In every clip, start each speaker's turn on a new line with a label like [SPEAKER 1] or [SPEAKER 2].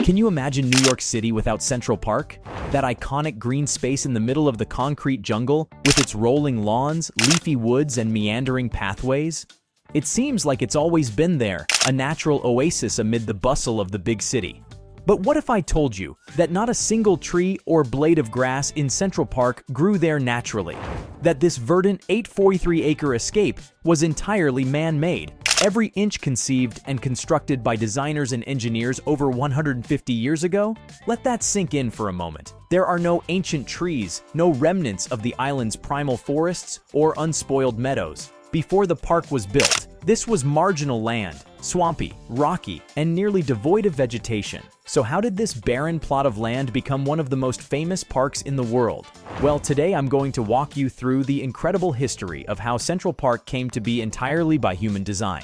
[SPEAKER 1] Can you imagine New York City without Central Park? That iconic green space in the middle of the concrete jungle, with its rolling lawns, leafy woods, and meandering pathways? It seems like it's always been there, a natural oasis amid the bustle of the big city. But what if I told you that not a single tree or blade of grass in Central Park grew there naturally? That this verdant 843-acre escape was entirely man-made, every inch conceived and constructed by designers and engineers over 150 years ago? Let that sink in for a moment. There are no ancient trees, no remnants of the island's primal forests or unspoiled meadows. Before the park was built, this was marginal land, swampy, rocky, and nearly devoid of vegetation. So how did this barren plot of land become one of the most famous parks in the world? Well, today I'm going to walk you through the incredible history of how Central Park came to be entirely by human design.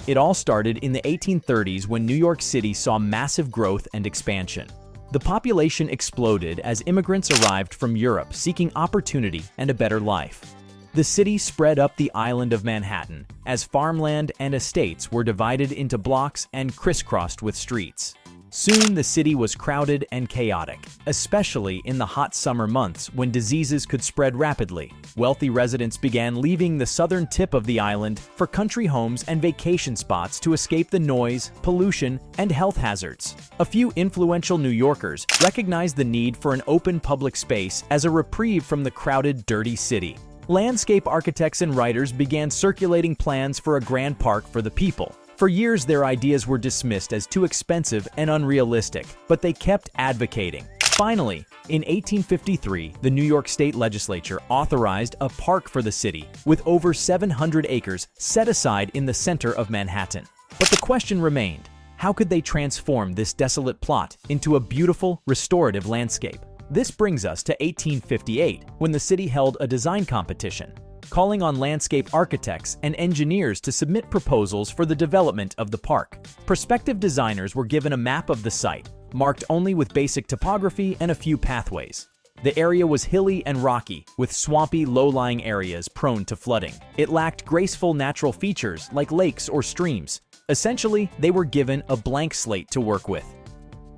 [SPEAKER 1] It all started in the 1830s when New York City saw massive growth and expansion. The population exploded as immigrants arrived from Europe seeking opportunity and a better life. The city spread up the island of Manhattan as farmland and estates were divided into blocks and crisscrossed with streets. Soon the city was crowded and chaotic, especially in the hot summer months when diseases could spread rapidly. Wealthy residents began leaving the southern tip of the island for country homes and vacation spots to escape the noise, pollution, and health hazards. A few influential New Yorkers recognized the need for an open public space as a reprieve from the crowded, dirty city. Landscape architects and writers began circulating plans for a grand park for the people. For years, their ideas were dismissed as too expensive and unrealistic, but they kept advocating. Finally, in 1853, the New York State Legislature authorized a park for the city, with over 700 acres set aside in the center of Manhattan. But the question remained, how could they transform this desolate plot into a beautiful, restorative landscape? This brings us to 1858, when the city held a design competition, calling on landscape architects and engineers to submit proposals for the development of the park. Prospective designers were given a map of the site, marked only with basic topography and a few pathways. The area was hilly and rocky, with swampy, low-lying areas prone to flooding. It lacked graceful natural features like lakes or streams. Essentially, they were given a blank slate to work with.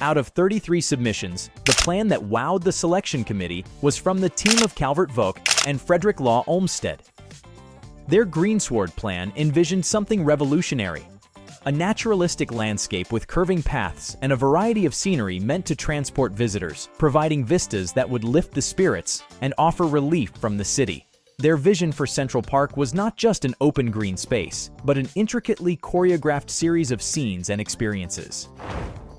[SPEAKER 1] Out of 33 submissions, the plan that wowed the selection committee was from the team of Calvert Vaux and Frederick Law Olmsted. Their greensward plan envisioned something revolutionary, a naturalistic landscape with curving paths and a variety of scenery meant to transport visitors, providing vistas that would lift the spirits and offer relief from the city. Their vision for Central Park was not just an open green space, but an intricately choreographed series of scenes and experiences.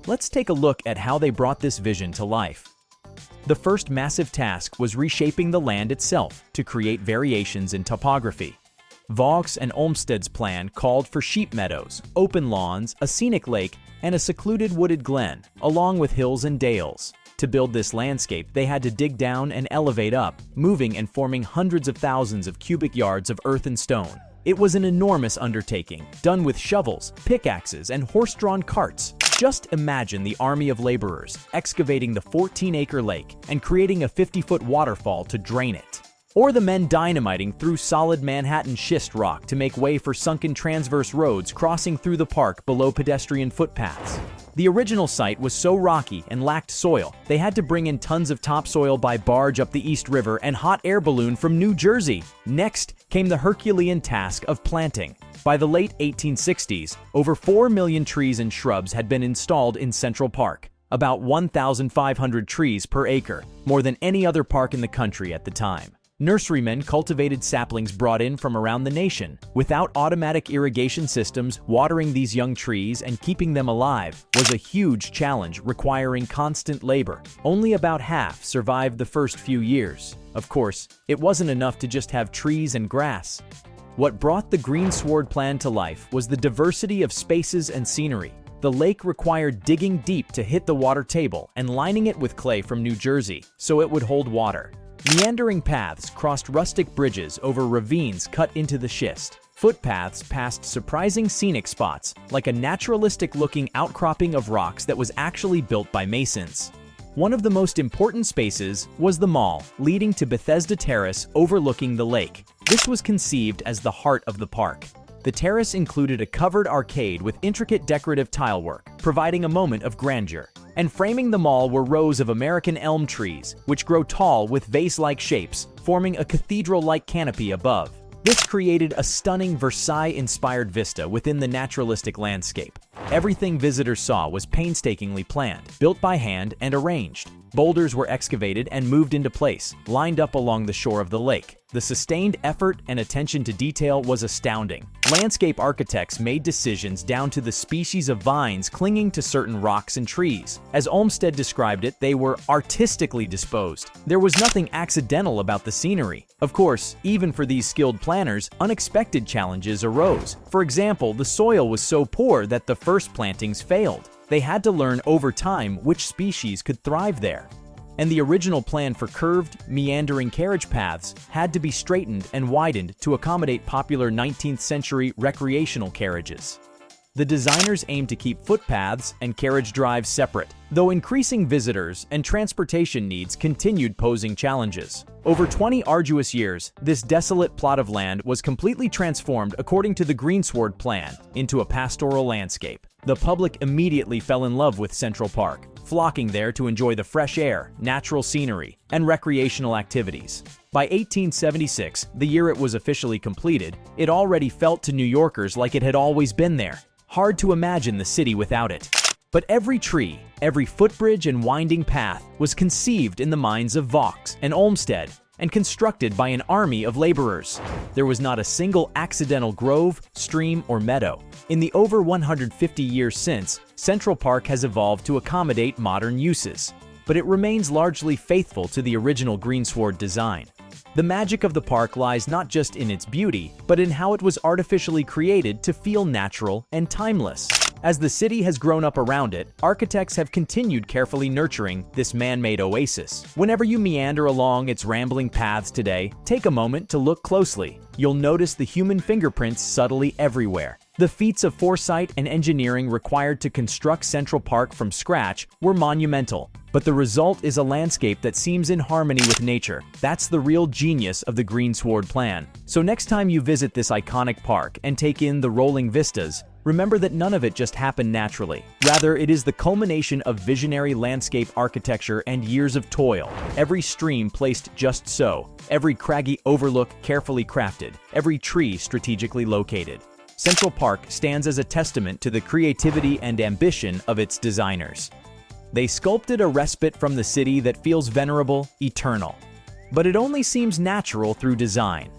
[SPEAKER 1] Let's take a look at how they brought this vision to life. The first massive task was reshaping the land itself to create variations in topography. Vaux and Olmsted's plan called for sheep meadows, open lawns, a scenic lake, and a secluded wooded glen, along with hills and dales. To build this landscape, they had to dig down and elevate up, moving and forming hundreds of thousands of cubic yards of earth and stone. It was an enormous undertaking, done with shovels, pickaxes, and horse-drawn carts. Just imagine the army of laborers excavating the 14-acre lake and creating a 50-foot waterfall to drain it. Or the men dynamiting through solid Manhattan schist rock to make way for sunken transverse roads crossing through the park below pedestrian footpaths. The original site was so rocky and lacked soil, they had to bring in tons of topsoil by barge up the East River and hot air balloon from New Jersey. Next came the Herculean task of planting. By the late 1860s, over 4 million trees and shrubs had been installed in Central Park, about 1,500 trees per acre, more than any other park in the country at the time. Nurserymen cultivated saplings brought in from around the nation. Without automatic irrigation systems, watering these young trees and keeping them alive was a huge challenge requiring constant labor. Only about half survived the first few years. Of course, it wasn't enough to just have trees and grass. What brought the greensward plan to life was the diversity of spaces and scenery. The lake required digging deep to hit the water table and lining it with clay from New Jersey so it would hold water. Meandering paths crossed rustic bridges over ravines cut into the schist. Footpaths passed surprising scenic spots, like a naturalistic-looking outcropping of rocks that was actually built by masons. One of the most important spaces was the mall, leading to Bethesda Terrace overlooking the lake. This was conceived as the heart of the park. The terrace included a covered arcade with intricate decorative tilework, providing a moment of grandeur. And framing them all were rows of American elm trees, which grow tall with vase-like shapes, forming a cathedral-like canopy above. This created a stunning Versailles-inspired vista within the naturalistic landscape. Everything visitors saw was painstakingly planned, built by hand and arranged. Boulders were excavated and moved into place, lined up along the shore of the lake. The sustained effort and attention to detail was astounding. Landscape architects made decisions down to the species of vines clinging to certain rocks and trees. As Olmsted described it, they were artistically disposed. There was nothing accidental about the scenery. Of course, even for these skilled planners, unexpected challenges arose. For example, the soil was so poor that the first plantings failed. They had to learn over time which species could thrive there. And the original plan for curved, meandering carriage paths had to be straightened and widened to accommodate popular 19th century recreational carriages. The designers aimed to keep footpaths and carriage drives separate, though increasing visitors and transportation needs continued posing challenges. Over 20 arduous years, this desolate plot of land was completely transformed according to the Greensward Plan into a pastoral landscape. The public immediately fell in love with Central Park, flocking there to enjoy the fresh air, natural scenery, and recreational activities. By 1876, the year it was officially completed, it already felt to New Yorkers like it had always been there. Hard to imagine the city without it. But every tree, every footbridge and winding path was conceived in the minds of Vaux and Olmsted and constructed by an army of laborers. There was not a single accidental grove, stream, or meadow. In the over 150 years since, Central Park has evolved to accommodate modern uses, but it remains largely faithful to the original greensward design. The magic of the park lies not just in its beauty, but in how it was artificially created to feel natural and timeless. As the city has grown up around it, architects have continued carefully nurturing this man-made oasis. Whenever you meander along its rambling paths today, take a moment to look closely. You'll notice the human fingerprints subtly everywhere. The feats of foresight and engineering required to construct Central Park from scratch were monumental, but the result is a landscape that seems in harmony with nature. That's the real genius of the Greensward Plan. So next time you visit this iconic park and take in the rolling vistas, remember that none of it just happened naturally. Rather, it is the culmination of visionary landscape architecture and years of toil. Every stream placed just so, every craggy overlook carefully crafted, every tree strategically located. Central Park stands as a testament to the creativity and ambition of its designers. They sculpted a respite from the city that feels venerable, eternal. But it only seems natural through design.